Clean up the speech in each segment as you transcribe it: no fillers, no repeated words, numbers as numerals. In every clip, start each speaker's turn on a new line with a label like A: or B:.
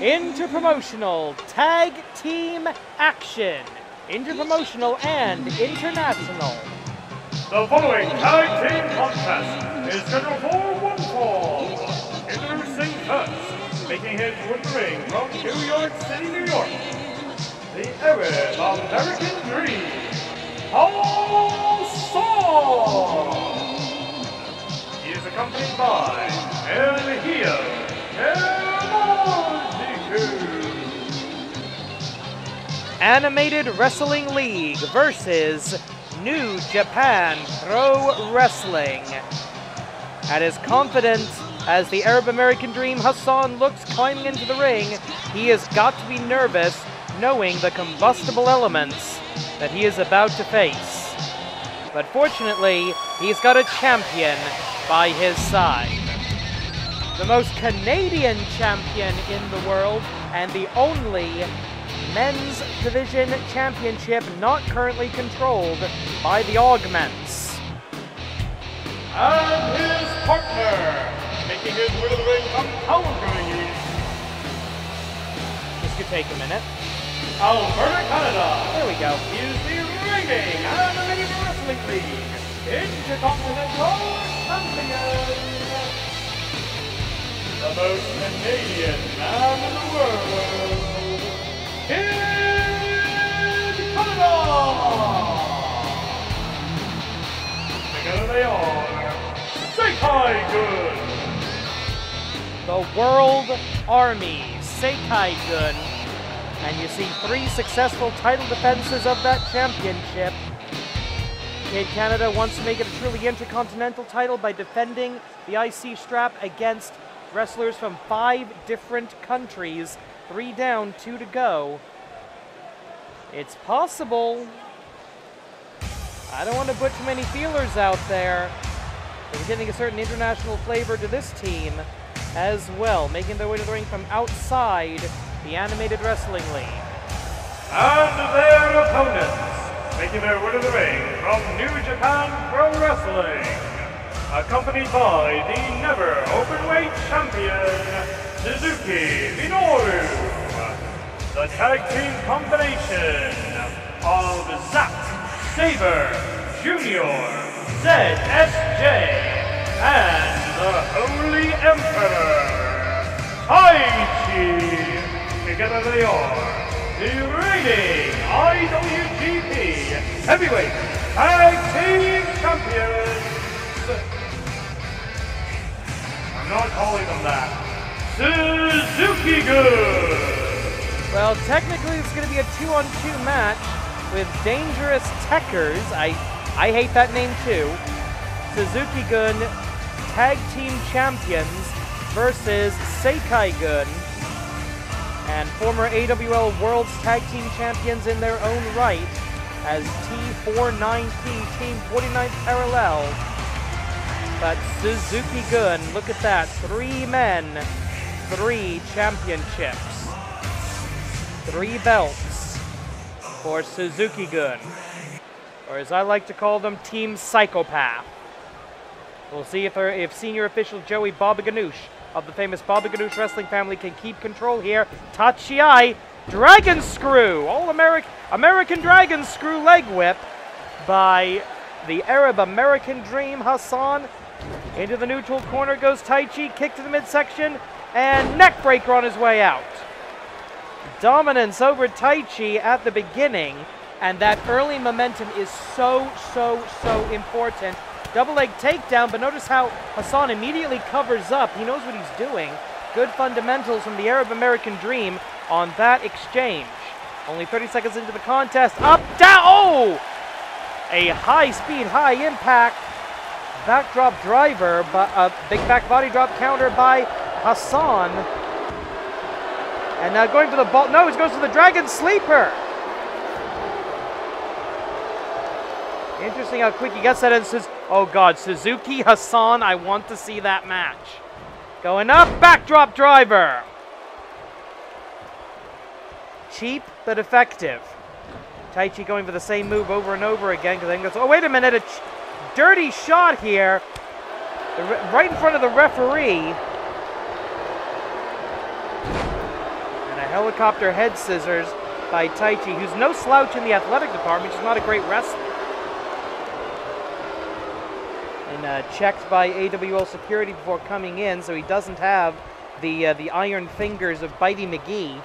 A: Interpromotional Tag Team Action. Interpromotional and International.
B: The following tag team contest is scheduled for one fall. Introducing first, making his way to the ring from New York City, New York, the Arab American Dream, Hassan. He is accompanied by El Hijo,
A: Animated Wrestling League versus New Japan Pro Wrestling. And as confident as the Arab American Dream Hassan looks climbing into the ring, he has got to be nervous knowing the combustible elements that he is about to face. But fortunately, he's got a champion by his side. The most Canadian champion in the world and the only men's division championship not currently controlled by the Augments.
B: And his partner, making his way to the ring from Calgary.
A: This could take a minute.
B: Alberta, Canada.
A: There we go.
B: He is the reigning Animated Wrestling League Intercontinental Champion. The most Canadian man in the world. In Canada! Together they are Sekai-Gun.
A: The World Army, Sekai-Gun. And you see 3 successful title defenses of that championship. Kid Canada wants to make it a truly intercontinental title by defending the IC strap against wrestlers from 5 different countries. 3 down, 2 to go. It's possible. I don't want to put too many feelers out there. We're getting a certain international flavor to this team as well, making their way to the ring from outside the Animated Wrestling League.
B: And their opponents, making their way to the ring from New Japan Pro Wrestling, accompanied by the never openweight champion, Suzuki Minoru, the tag team combination of Zack Sabre Jr., ZSJ, and the Holy Emperor, Taichi. Together they are the reigning IWGP Heavyweight Tag Team Champions. I'm not calling them that. Suzuki-Gun!
A: Well, technically it's going to be a 2-on-2 match with Dangerous Techers. I hate that name too. Suzuki-Gun Tag Team Champions versus Sekai-Gun and former AWL World's Tag Team Champions in their own right as T49P, Team 49th Parallel. But Suzuki-Gun, look at that, 3 men, 3 championships, 3 belts for Suzuki-Gun, or as I like to call them, Team Psychopath. We'll see if senior official Joey Baba Ganoush of the famous Baba Ganoush wrestling family can keep control here. Tachiai, Dragon Screw, American Dragon Screw leg whip by the Arab American Dream Hassan. Into the neutral corner goes Taichi, kick to the midsection, and neck breaker on his way out. Dominance over Taichi at the beginning, and that early momentum is so important. Double leg takedown, but notice how Hassan immediately covers up. He knows what he's doing. Good fundamentals from the Arab American Dream on that exchange. Only 30 seconds into the contest. Up, down, oh! A high speed, high impact backdrop driver, but a big back body drop counter by Hassan. And now going for the ball. No, he goes for the Dragon Sleeper. Interesting how quick he gets that in. Oh God, Suzuki, Hassan, I want to see that match. Going up, backdrop driver. Cheap, but effective. Taichi going for the same move over and over again, because then goes, oh wait a minute, a dirty shot here. Right in front of the referee. a helicopter head scissors by Taichi, who's no slouch in the athletic department, just not a great wrestler. And checked by AWL security before coming in, so he doesn't have the iron fingers of Bitey McGee.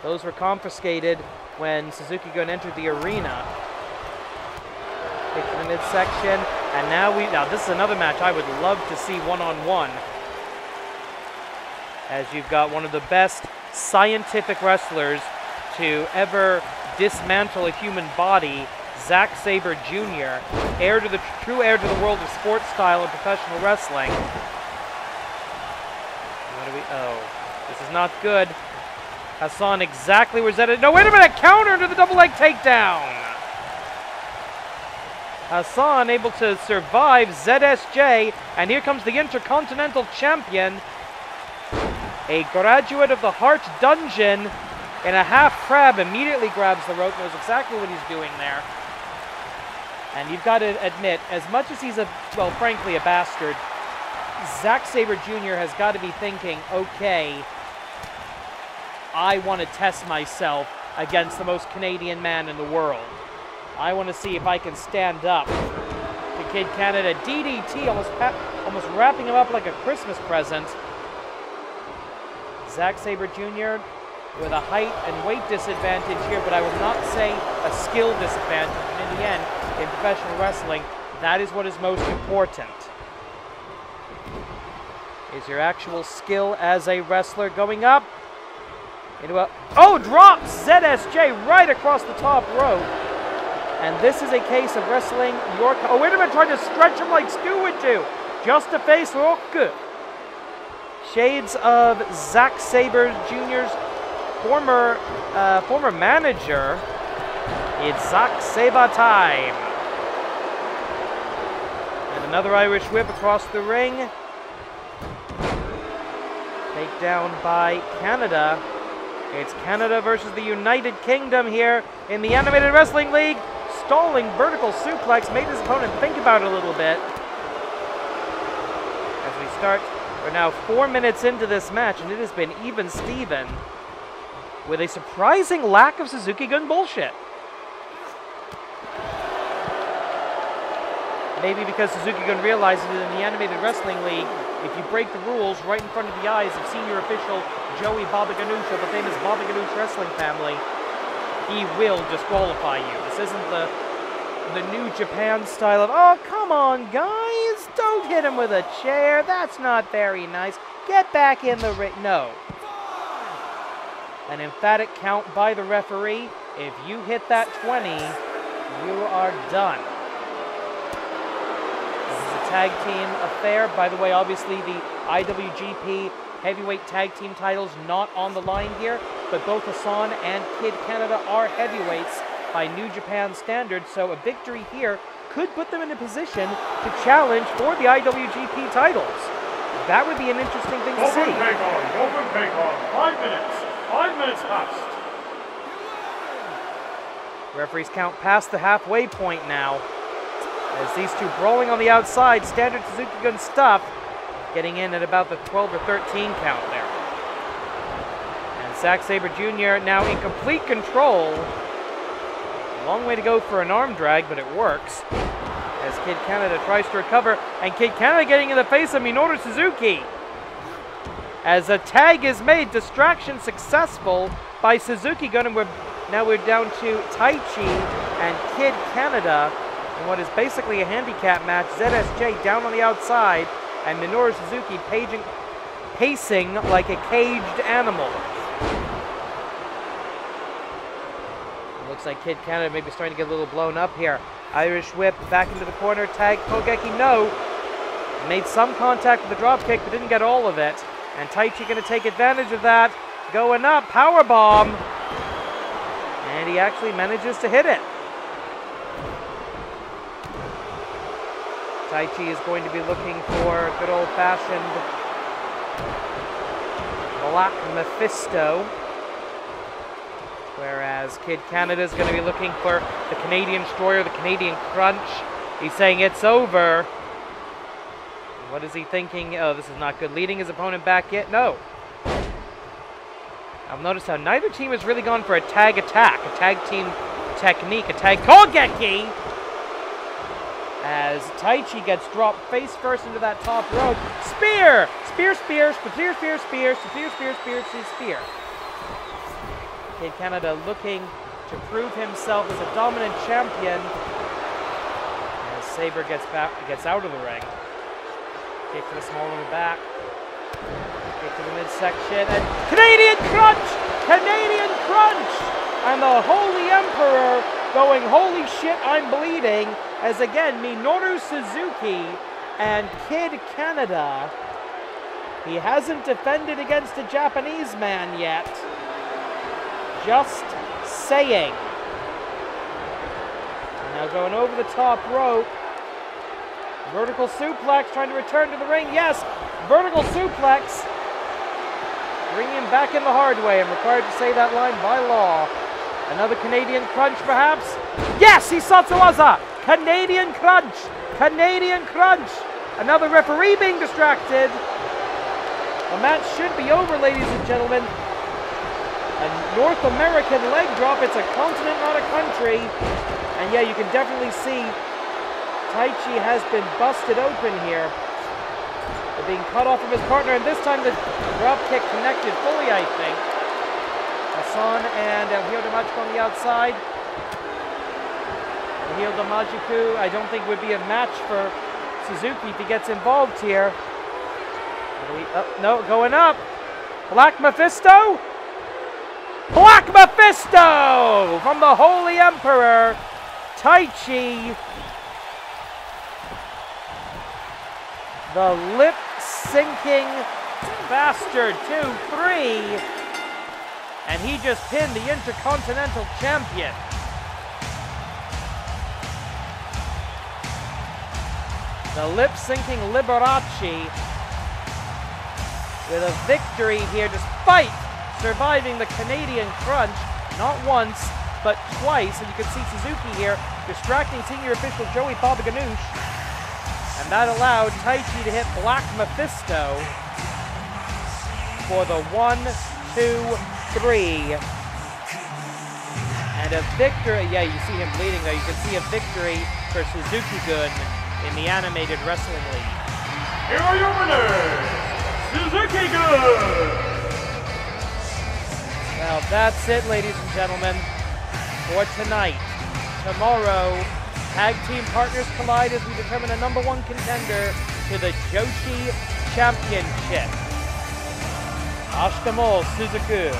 A: Those were confiscated when Suzuki-Gun entered the arena. Kick to the midsection, and now this is another match I would love to see one-on-one. As you've got one of the best scientific wrestlers to ever dismantle a human body, Zack Sabre Jr., true heir to the world of sports style and professional wrestling. This is not good. Hassan exactly where Zed. No, wait a minute! Counter into the double leg takedown! Hassan able to survive ZSJ, and here comes the Intercontinental Champion, a graduate of the Heart Dungeon, in a half crab, immediately grabs the rope, knows exactly what he's doing there. And you've got to admit, as much as he's frankly a bastard, Zack Sabre Jr. has got to be thinking, okay, I want to test myself against the most Canadian man in the world. I want to see if I can stand up to Kid Canada. DDT, almost wrapping him up like a Christmas present. Zack Sabre Jr. with a height and weight disadvantage here, but I will not say a skill disadvantage. And in the end, in professional wrestling, that is what is most important. Is your actual skill as a wrestler going up? Drops ZSJ right across the top rope. And this is a case of wrestling your... Oh, wait a minute, trying to stretch him like Stu would do. Just a face look. Shades of Zack Sabre Jr.'s former manager. It's Zack Sabre time. And another Irish whip across the ring. Takedown by Canada. It's Canada versus the United Kingdom here in the Animated Wrestling League. Stalling vertical suplex, made his opponent think about it a little bit. As we start, we're now 4 minutes into this match, and it has been even Steven with a surprising lack of Suzuki-Gun bullshit. Maybe because Suzuki-Gun realizes that in the Animated Wrestling League, if you break the rules right in front of the eyes of senior official Joey Baba Ganoush of the famous Baba Ganoush wrestling family, he will disqualify you. This isn't the New Japan style of, oh, come on, guys, don't hit him with a chair. That's not very nice. Get back in the ring. No. An emphatic count by the referee. If you hit that 20, you are done. This is a tag team affair. By the way, obviously the IWGP heavyweight tag team titles not on the line here, but both Hassan and Kid Canada are heavyweights by New Japan standards, so a victory here could put them in a position to challenge for the IWGP titles. That would be an interesting thing to see.
B: Open Bacon, 5 minutes. 5 minutes passed.
A: Referees count past the halfway point now. As these two brawling on the outside, standard Suzuki-Gun stuff, getting in at about the 12 or 13 count there. And Zack Sabre Jr. now in complete control. A long way to go for an arm drag, but it works. As Kid Canada tries to recover, and Kid Canada getting in the face of Minoru Suzuki. As a tag is made, distraction successful by Suzuki-Gun, and now we're down to Taichi and Kid Canada in what is basically a handicap match. ZSJ down on the outside, and Minoru Suzuki pacing like a caged animal. It looks like Kid Canada maybe starting to get a little blown up here. Irish whip back into the corner, tag Kogeki, no. Made some contact with the drop kick, but didn't get all of it. And Taichi going to take advantage of that. Going up, power bomb. And he actually manages to hit it. Taichi is going to be looking for good old-fashioned Black Mephisto. Whereas Kid Canada is going to be looking for the Canadian Destroyer, the Canadian Crunch. He's saying it's over. What is he thinking? Oh, this is not good. Leading his opponent back yet? No. I've noticed how neither team has really gone for a tag attack, a tag team technique, a tag Kogeki, as Taichi gets dropped face first into that top rope. Spear! Spear, spear, spear, spear, spear, spear, spear, spear, spear. Kid Canada looking to prove himself as a dominant champion. As Sabre gets out of the ring. Kick to the small of the back. Kick to the midsection. And Canadian Crunch! Canadian Crunch! And the Holy Emperor going, holy shit, I'm bleeding. As again, Minoru Suzuki and Kid Canada. He hasn't defended against a Japanese man yet. Just saying. And now going over the top rope. Vertical suplex, trying to return to the ring. Yes, vertical suplex. Bringing him back in the hard way. I'm required to say that line by law. Another Canadian Crunch, perhaps? Yes, Hisatsuwaza! Canadian Crunch! Canadian Crunch! Another referee being distracted. The match should be over, ladies and gentlemen. A North American leg drop. It's a continent, not a country. And yeah, you can definitely see Taichi has been busted open here. They're being cut off from his partner, and this time the drop kick connected fully, I think. Hassan and Hyo Damajiku on the outside. Hyo Damajiku, I don't think would be a match for Suzuki if he gets involved here. No, going up. Black Mephisto? Black Mephisto! From the Holy Emperor, Taichi. The lip-syncing bastard, 2-3. And he just pinned the Intercontinental Champion. The lip-syncing Liberace with a victory here despite surviving the Canadian Crunch, not once, but twice. And you can see Suzuki here distracting senior official Joey Baba Ganoush. And that allowed Taichi to hit Black Mephisto for the 1-2-3. And a victory, yeah, you see him bleeding though. You can see a victory for Suzuki-Gun in the animated wrestling league.
B: Here are your winners, Suzuki-Gun!
A: Well, that's it, ladies and gentlemen, for tonight. Tomorrow, tag team partners collide as we determine a #1 contender to the Joshi Championship. Ashitamo Suzuki.